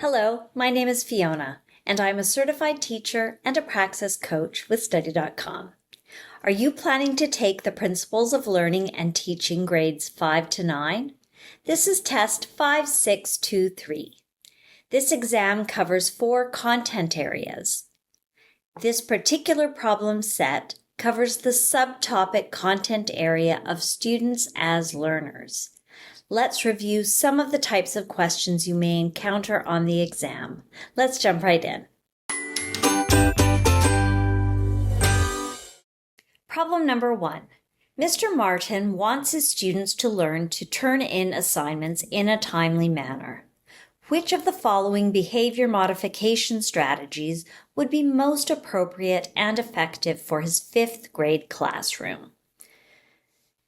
Hello, my name is Fiona, and I'm a certified teacher and a Praxis coach with Study.com. Are you planning to take the Principles of Learning and Teaching grades 5 to 9? This is test 5623. This exam covers 4 content areas. This particular problem set covers the subtopic content area of students as learners. Let's review some of the types of questions you may encounter on the exam. Let's jump right in. Problem number 1. Mr. Martin wants his students to learn to turn in assignments in a timely manner. Which of the following behavior modification strategies would be most appropriate and effective for his 5th grade classroom?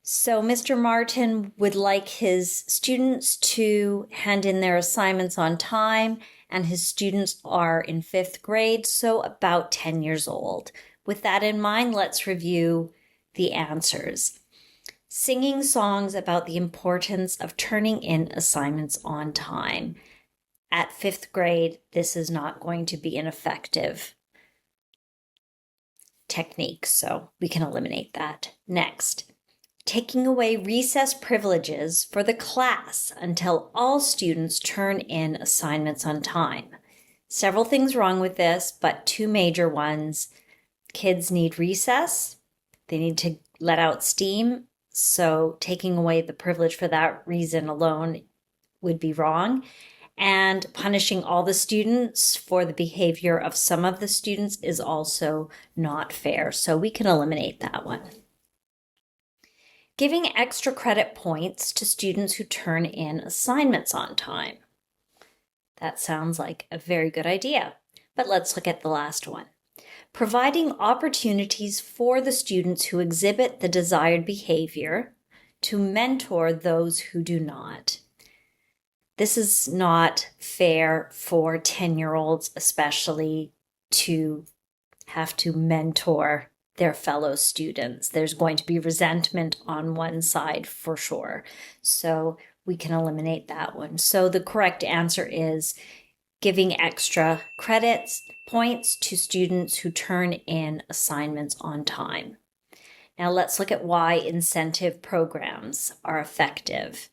So Mr. Martin would like his students to hand in their assignments on time, and his students are in 5th grade, so about 10 years old. With that in mind, let's review the answers. Singing songs about the importance of turning in assignments on time. At 5th grade, this is not going to be an effective technique, so we can eliminate that. Next. Taking away recess privileges for the class until all students turn in assignments on time. Several things wrong with this, but 2 major ones. Kids need recess. They need to let out steam. So taking away the privilege for that reason alone would be wrong. And punishing all the students for the behavior of some of the students is also not fair. So we can eliminate that one. Giving extra credit points to students who turn in assignments on time. That sounds like a very good idea, but let's look at the last one. Providing opportunities for the students who exhibit the desired behavior to mentor those who do not. This is not fair for 10-year-olds, especially, to have to mentor their fellow students. There's going to be resentment on one side for sure. So we can eliminate that one. So the correct answer is giving extra credits, points to students who turn in assignments on time. Now let's look at why incentive programs are effective.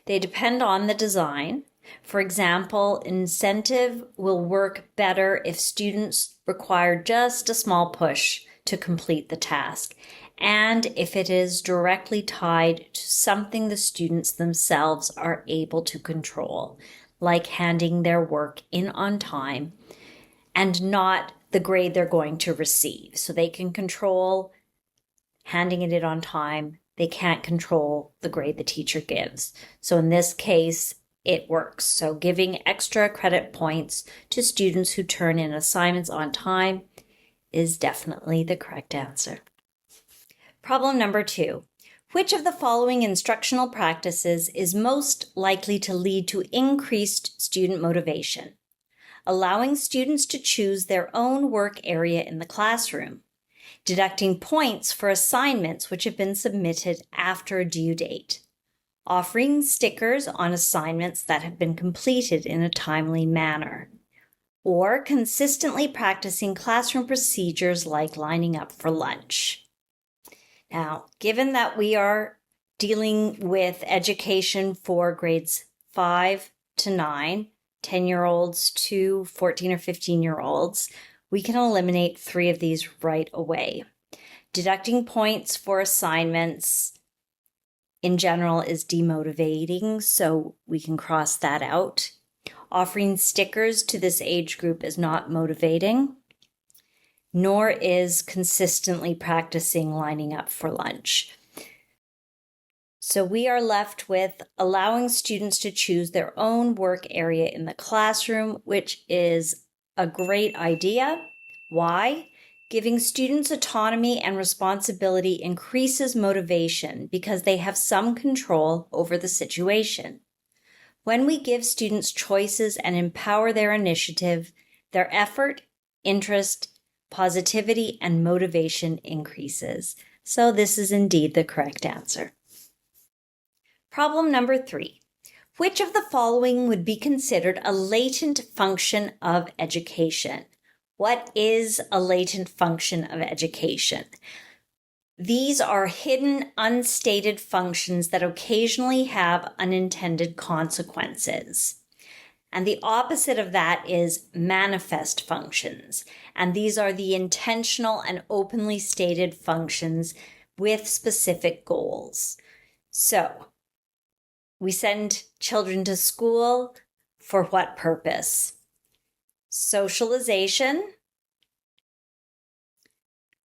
They depend on the design. For example, incentive will work better if students require just a small push to complete the task, and if it is directly tied to something the students themselves are able to control, like handing their work in on time and not the grade they're going to receive. So they can control handing it in on time. They can't control the grade the teacher gives. So in this case, it works. So giving extra credit points to students who turn in assignments on time is definitely the correct answer. Problem number 2. Which of the following instructional practices is most likely to lead to increased student motivation? Allowing students to choose their own work area in the classroom. Deducting points for assignments which have been submitted after a due date. Offering stickers on assignments that have been completed in a timely manner. Or consistently practicing classroom procedures like lining up for lunch. Now, given that we are dealing with education for grades 5 to 9, 10-year-olds to 14 or 15-year-olds, we can eliminate 3 of these right away. Deducting points for assignments in general is demotivating, so we can cross that out. Offering stickers to this age group is not motivating, nor is consistently practicing lining up for lunch. So we are left with allowing students to choose their own work area in the classroom, which is a great idea. Why? Giving students autonomy and responsibility increases motivation because they have some control over the situation. When we give students choices and empower their initiative, their effort, interest, positivity, and motivation increases. So this is indeed the correct answer. Problem number 3. Which of the following would be considered a latent function of education? What is a latent function of education? These are hidden, unstated functions that occasionally have unintended consequences. And the opposite of that is manifest functions. And these are the intentional and openly stated functions with specific goals. So, we send children to school for what purpose? Socialization,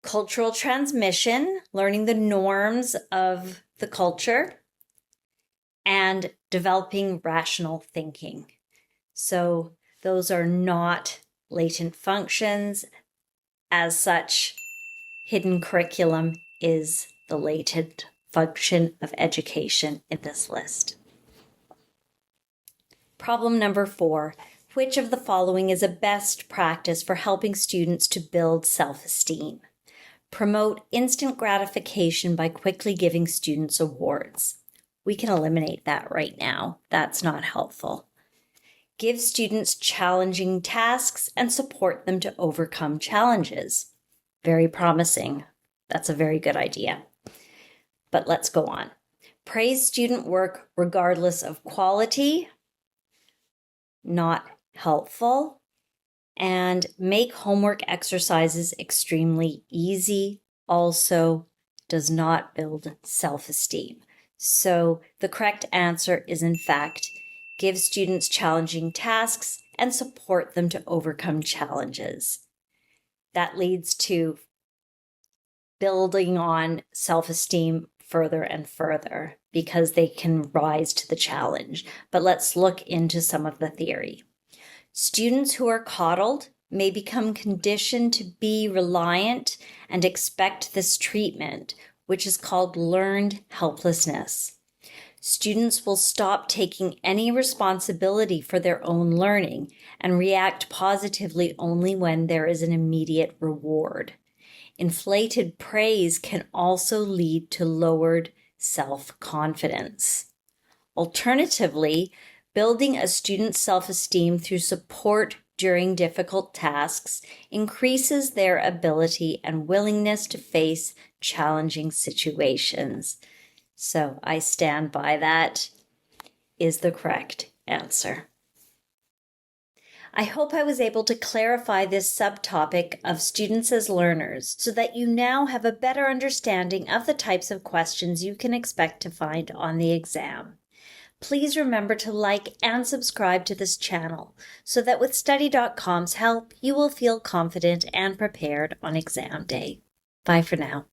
cultural transmission, learning the norms of the culture, and developing rational thinking. So those are not latent functions. As such, hidden curriculum is the latent function of education in this list. Problem number 4. Which of the following is a best practice for helping students to build self-esteem? Promote instant gratification by quickly giving students awards. We can eliminate that right now. That's not helpful. Give students challenging tasks and support them to overcome challenges. Very promising. That's a very good idea. But let's go on. Praise student work regardless of quality. Not helpful. And make homework exercises extremely easy. Also does not build self-esteem. So the correct answer is, in fact, give students challenging tasks and support them to overcome challenges. That leads to building on self-esteem further and further because they can rise to the challenge. But let's look into some of the theory. Students who are coddled may become conditioned to be reliant and expect this treatment, which is called learned helplessness. Students will stop taking any responsibility for their own learning and react positively only when there is an immediate reward. Inflated praise can also lead to lowered self-confidence. Alternatively, building a student's self-esteem through support during difficult tasks increases their ability and willingness to face challenging situations. So I stand by that is the correct answer. I hope I was able to clarify this subtopic of students as learners so that you now have a better understanding of the types of questions you can expect to find on the exam. Please remember to like and subscribe to this channel so that with Study.com's help, you will feel confident and prepared on exam day. Bye for now.